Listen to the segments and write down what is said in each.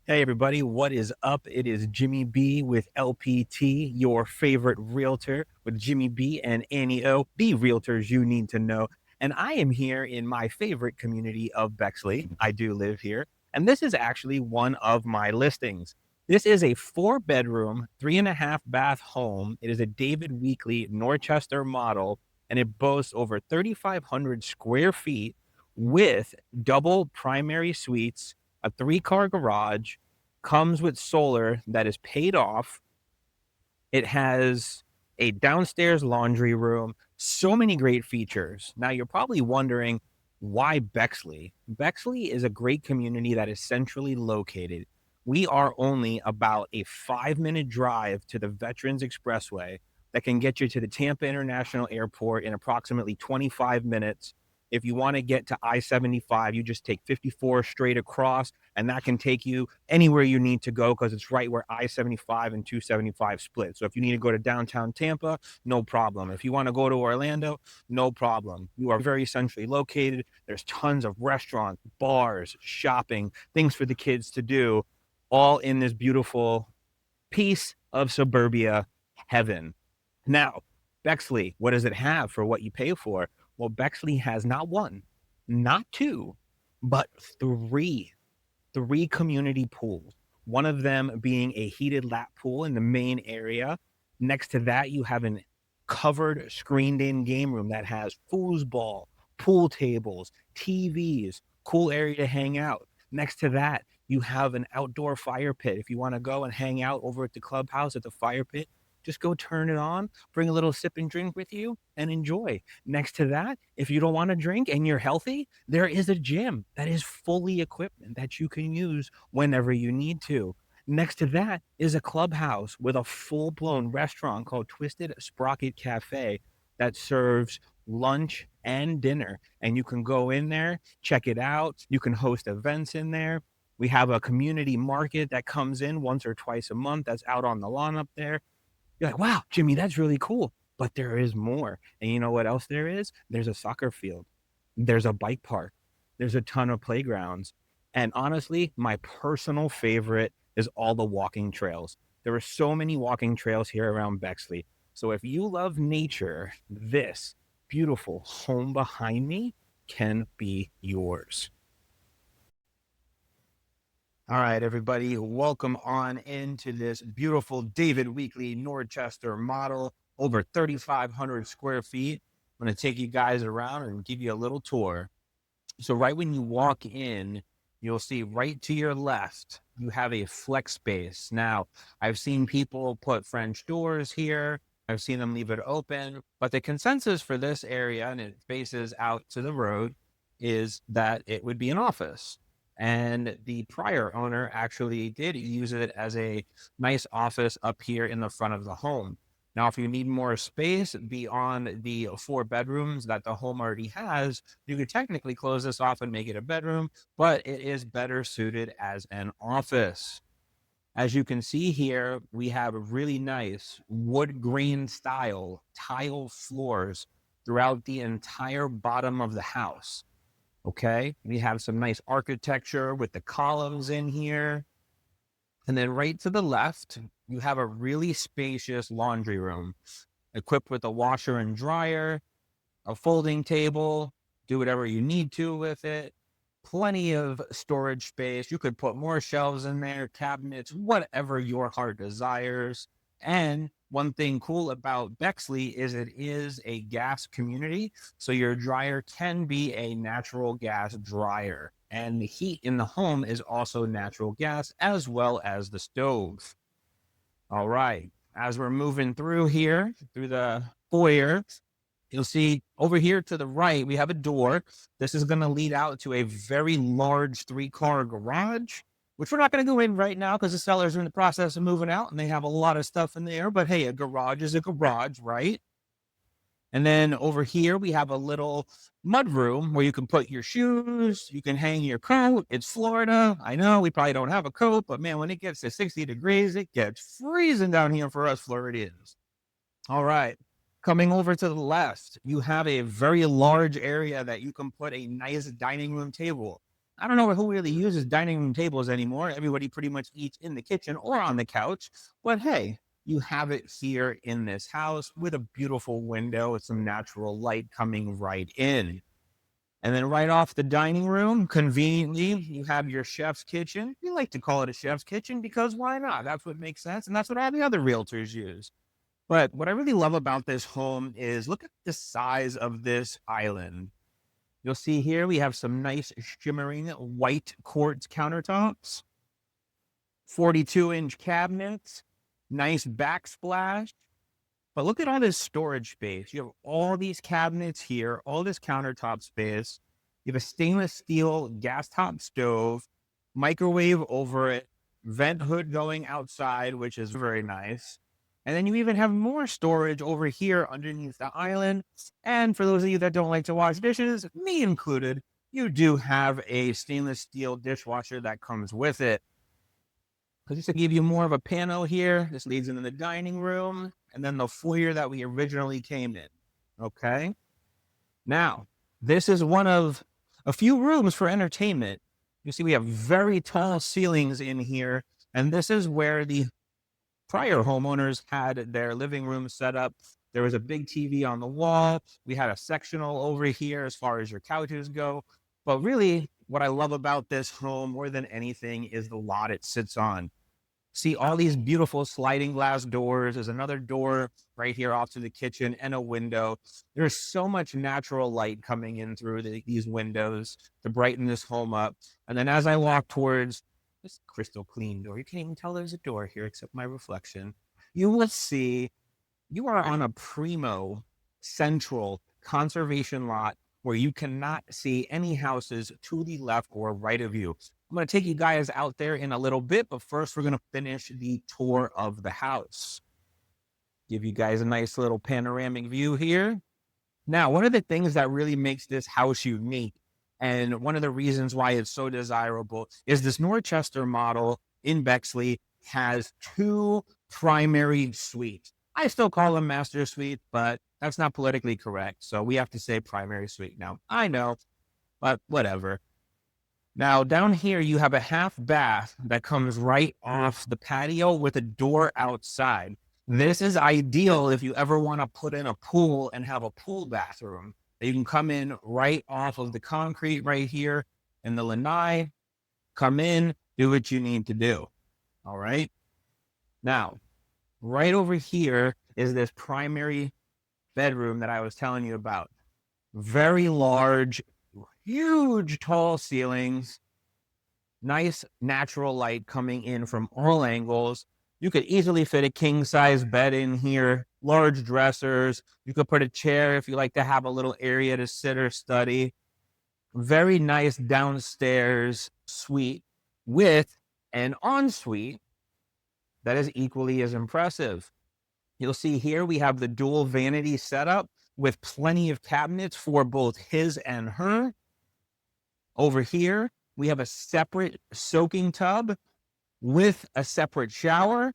Hey everybody, what is up? It is Jimmy B with LPT, your favorite realtor with Jimmy B and Annie O, the realtors you need to know. And I am here in my favorite community of Bexley. I do live here. And this is actually one of my listings. This is a 4 bedroom, 3.5 bath home. It is a David Weekley Norchester model, and it boasts over 3,500 square feet with double primary suites, a 3-car garage, comes with solar that is paid off. It has a downstairs laundry room, so many great features. Now, you're probably wondering, why Bexley? Bexley is a great community that is centrally located. We are only about a 5-minute drive to the Veterans Expressway that can get you to the Tampa International Airport in approximately 25 minutes. If you want to get to I-75, you just take 54 straight across, and that can take you anywhere you need to go because it's right where I-75 and 275 split. So if you need to go to downtown Tampa, no problem. If you want to go to Orlando, no problem. You are very centrally located. There's tons of restaurants, bars, shopping, things for the kids to do, all in this beautiful piece of suburbia heaven. Now, Bexley, what does it have for what you pay for? Well, Bexley has not one, not two, but three community pools. One of them being a heated lap pool in the main area. Next to that, you have an covered, screened in game room that has foosball, pool tables, TVs, cool area to hang out. Next to that, you have an outdoor fire pit. If you want to go and hang out over at the clubhouse at the fire pit, just go turn it on, bring a little sip and drink with you, and enjoy. Next to that, if you don't want to drink and you're healthy, there is a gym that is fully equipped that you can use whenever you need to. Next to that is a clubhouse with a full-blown restaurant called Twisted Sprocket Cafe that serves lunch and dinner. And you can go in there, check it out. You can host events in there. We have a community market that comes in once or twice a month that's out on the lawn up there. You're like, wow, Jimmy, that's really cool. But there is more. And you know what else there is? There's a soccer field, there's a bike park, there's a ton of playgrounds. And honestly, my personal favorite is all the walking trails. There are so many walking trails here around Bexley. So if you love nature, this beautiful home behind me can be yours. All right, everybody, welcome on into this beautiful David Weekley Norchester model, over 3,500 square feet. I'm going to take you guys around and give you a little tour. So right when you walk in, you'll see right to your left, you have a flex space. Now, I've seen people put French doors here. I've seen them leave it open, but the consensus for this area, and it faces out to the road, is that it would be an office. And the prior owner actually did use it as a nice office up here in the front of the home. Now, if you need more space beyond the 4 bedrooms that the home already has, you could technically close this off and make it a bedroom, but it is better suited as an office. As you can see here, we have a really nice wood grain style tile floors throughout the entire bottom of the house. Okay, we have some nice architecture with the columns in here. And then right to the left, you have a really spacious laundry room equipped with a washer and dryer, a folding table, do whatever you need to with it. Plenty of storage space. You could put more shelves in there, cabinets, whatever your heart desires. And one thing cool about Bexley is it is a gas community. So your dryer can be a natural gas dryer. And the heat in the home is also natural gas as well as the stove. All right. As we're moving through here, through the foyer, you'll see over here to the right, we have a door. This is going to lead out to a very large 3-car garage, which we're not going to go in right now because the sellers are in the process of moving out and they have a lot of stuff in there. But hey, a garage is a garage, right? And then over here, we have a little mud room where you can put your shoes, you can hang your coat. It's Florida. I know we probably don't have a coat, but man, when it gets to 60 degrees, it gets freezing down here for us Floridians. All right. Coming over to the left, you have a very large area that you can put a nice dining room table. I don't know who really uses dining room tables anymore. Everybody pretty much eats in the kitchen or on the couch. But hey, you have it here in this house with a beautiful window with some natural light coming right in. And then right off the dining room, conveniently, you have your chef's kitchen. We like to call it a chef's kitchen because why not? That's what makes sense. And that's what all the other realtors use. But what I really love about this home is look at the size of this island. You'll see here we have some nice shimmering white quartz countertops, 42-inch cabinets, nice backsplash. But look at all this storage space. You have all these cabinets here, all this countertop space. You have a stainless steel gas top stove, microwave over it, vent hood going outside, which is very nice. And then you even have more storage over here underneath the island. And for those of you that don't like to wash dishes, me included, you do have a stainless steel dishwasher that comes with it. Just to give you more of a panel here, this leads into the dining room and then the foyer that we originally came in. Okay. Now, this is one of a few rooms for entertainment. You see, we have very tall ceilings in here, and this is where the prior homeowners had their living room set up. There was a big TV on the wall. We had a sectional over here as far as your couches go. But really, what I love about this home more than anything is the lot it sits on. See all these beautiful sliding glass doors. There's another door right here off to the kitchen and a window. There's so much natural light coming in through these windows to brighten this home up. And then as I walk towards this crystal clean door, you can't even tell there's a door here except my reflection. You will see you are on a primo central conservation lot where you cannot see any houses to the left or right of you. I'm going to take you guys out there in a little bit, but first we're going to finish the tour of the house. Give you guys a nice little panoramic view here. Now, one of the things that really makes this house unique, and one of the reasons why it's so desirable, is this Norchester model in Bexley has two primary suites. I still call them master suite, but that's not politically correct. So we have to say primary suite now. I know, but whatever. Now, down here, you have a half bath that comes right off the patio with a door outside. This is ideal if you ever want to put in a pool and have a pool bathroom. You can come in right off of the concrete right here in the Lanai, come in, do what you need to do. All right. Now, right over here is this primary bedroom that I was telling you about. Very large, huge tall ceilings, nice natural light coming in from all angles. You could easily fit a king size bed in here, large dressers. You could put a chair if you like to have a little area to sit or study. Very nice downstairs suite with an ensuite that is equally as impressive. You'll see here we have the dual vanity setup with plenty of cabinets for both his and her. Over here, we have a separate soaking tub with a separate shower.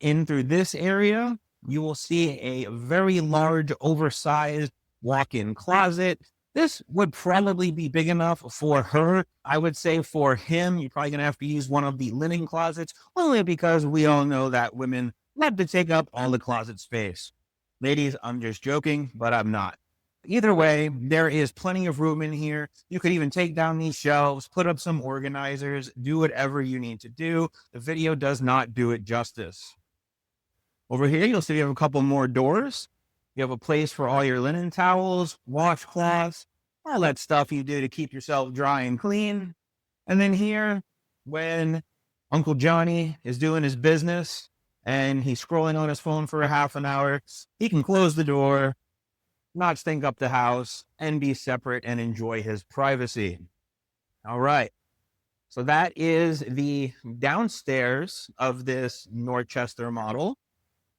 In through this area, you will see a very large, oversized walk-in closet. This would probably be big enough for her. I would say for him, you're probably going to have to use one of the linen closets, only because we all know that women love to take up all the closet space. Ladies, I'm just joking, but I'm not. Either way, there is plenty of room in here. You could even take down these shelves, put up some organizers, do whatever you need to do. The video does not do it justice. Over here, you'll see you have a couple more doors. You have a place for all your linen towels, washcloths, all that stuff you do to keep yourself dry and clean. And then here, when Uncle Johnny is doing his business and he's scrolling on his phone for a half an hour, he can close the door, not stink up the house, and be separate and enjoy his privacy. All right. So that is the downstairs of this Norchester model.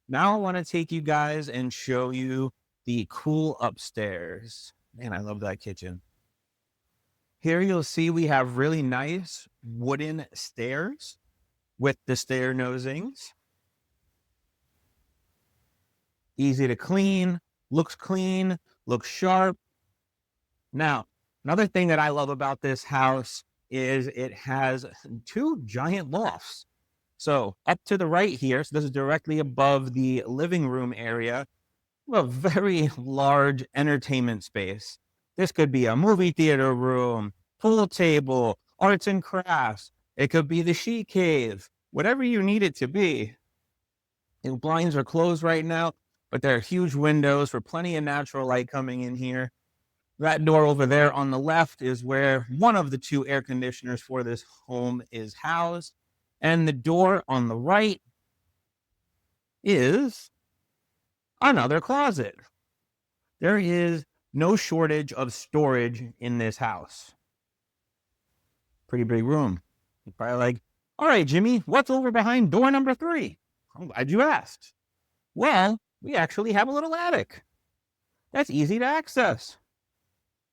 Now I want to take you guys and show you the cool upstairs. Man, I love that kitchen. Here you'll see we have really nice wooden stairs with the stair nosings. Easy to clean, looks sharp. Now, Another thing that I love about this house is it has two giant lofts. So up to the right here, so this is directly above the living room area, a very large entertainment space. This could be a movie theater room, pool table, arts and crafts. It could be the she cave, whatever you need it to be. The blinds are closed right now, but there are huge windows for plenty of natural light coming in here. That door over there on the left is where one of the two air conditioners for this home is housed. And the door on the right is another closet. There is no shortage of storage in this house. Pretty big room. You're probably like, all right, Jimmy, what's over behind door number 3? I'm glad you asked. Well, we actually have a little attic. That's easy to access.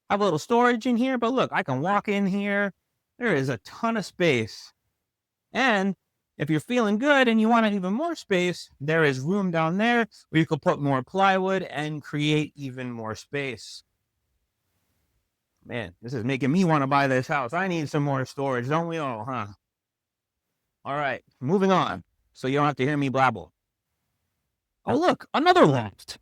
I have a little storage in here, but look, I can walk in here. There is a ton of space. And if you're feeling good and you want even more space, there is room down there where you can put more plywood and create even more space. Man, this is making me want to buy this house. I need some more storage, don't we all, huh? All right, moving on, so you don't have to hear me blabble. Oh, look, another loft.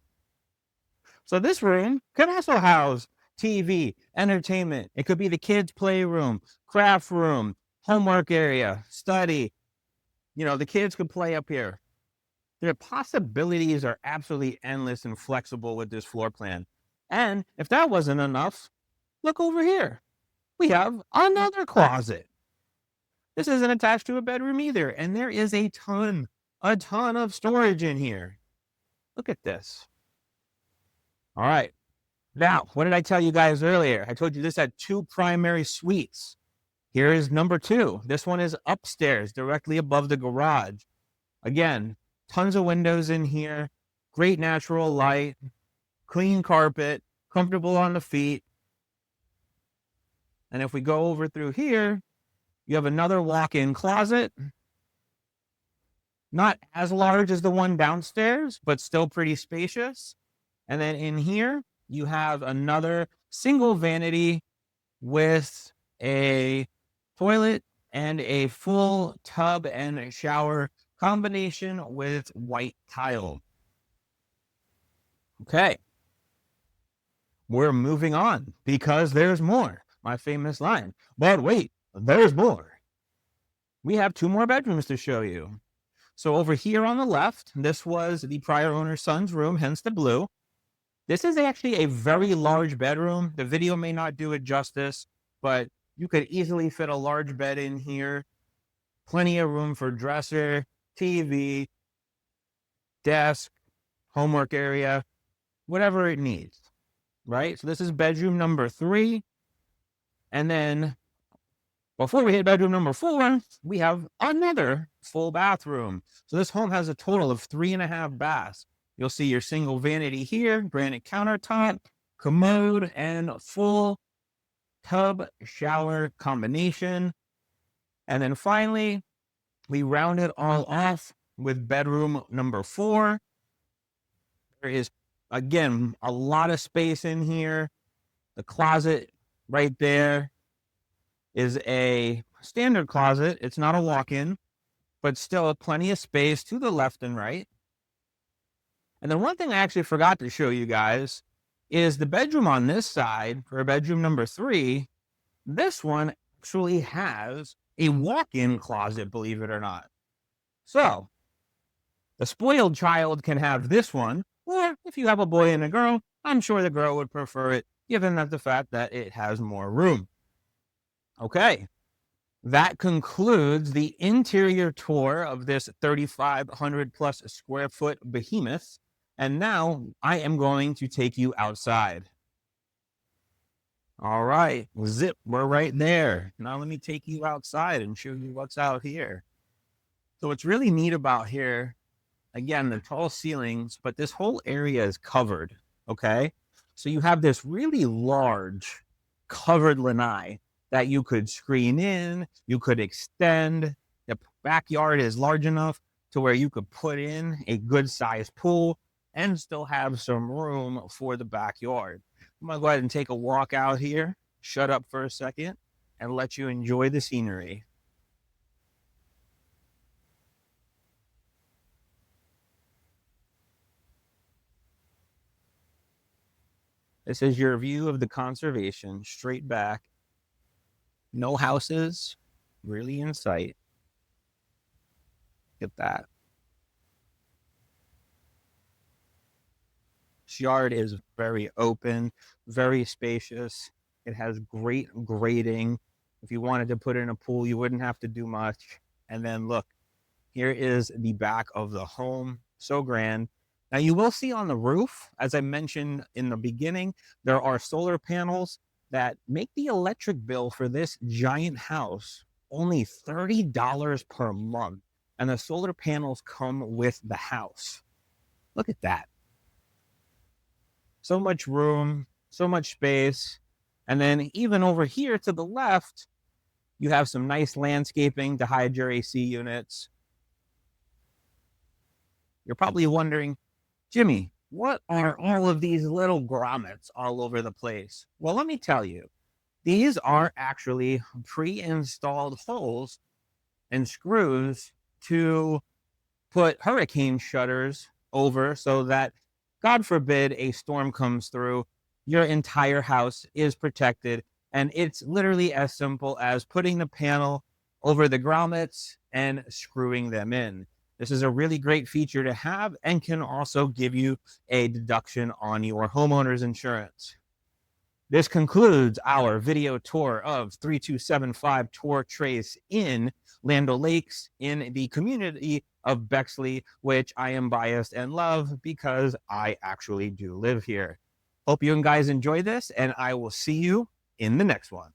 So this room can also house TV, entertainment. It could be the kids' playroom, craft room, homework area, study. The kids could play up here. The possibilities are absolutely endless and flexible with this floor plan. And if that wasn't enough, look over here. We have another closet. This isn't attached to a bedroom either. And there is a ton of storage in here. Look at this. All right. Now, what did I tell you guys earlier? I told you this had 2 primary suites. Here is number 2. This one is upstairs, directly above the garage. Again, tons of windows in here, great natural light, clean carpet, comfortable on the feet. And if we go over through here, you have another walk-in closet. Not as large as the one downstairs, but still pretty spacious. And then in here, you have another single vanity with a toilet and a full tub and a shower combination with white tile. Okay. We're moving on because there's more. My famous line. But wait, there's more. We have 2 more bedrooms to show you. So over here on the left, this was the prior owner's son's room, hence the blue. This is actually a very large bedroom. The video may not do it justice, but you could easily fit a large bed in here. Plenty of room for dresser, TV, desk, homework area, whatever it needs, right? So this is bedroom number 3. And then before we hit bedroom number 4, we have another full bathroom. So this home has a total of 3.5 baths. You'll see your single vanity here, granite countertop, commode, and full tub shower combination. And then finally, we round it all off with bedroom number 4. There is, again, a lot of space in here. The closet right there is a standard closet. It's not a walk-in, but still plenty of space to the left and right. And then one thing I actually forgot to show you guys is the bedroom on this side for bedroom number 3. This one actually has a walk-in closet, believe it or not. So the spoiled child can have this one, or if you have a boy and a girl, I'm sure the girl would prefer it, given that the fact that it has more room. Okay, that concludes the interior tour of this 3,500 plus square foot behemoth. And now I am going to take you outside. All right, zip, we're right there. Now let me take you outside and show you what's out here. So what's really neat about here, again, the tall ceilings, but this whole area is covered, okay? So you have this really large covered lanai that you could screen in, you could extend. The backyard is large enough to where you could put in a good sized pool and still have some room for the backyard. I'm gonna go ahead and take a walk out here, shut up for a second and let you enjoy the scenery. This is your view of the conservation, straight back. No houses really in sight. Look at that. This yard is very open, very spacious. It has great grading. If you wanted to put in a pool, you wouldn't have to do much. And then look, here is the back of the home. So grand. Now you will see on the roof, as I mentioned in the beginning, there are solar panels that make the electric bill for this giant house only $30 per month. And the solar panels come with the house. Look at that. So much room, so much space. And then even over here to the left, you have some nice landscaping to hide your AC units. You're probably wondering, Jimmy, what are all of these little grommets all over the place? Well, let me tell you, these are actually pre-installed holes and screws to put hurricane shutters over so that, God forbid, a storm comes through, your entire house is protected. And it's literally as simple as putting the panel over the grommets and screwing them in. This is a really great feature to have and can also give you a deduction on your homeowner's insurance. This concludes our video tour of 3275 Tour Trace in Land O'Lakes in the community of Bexley, which I am biased and love because I actually do live here. Hope you guys enjoy this, and I will see you in the next one.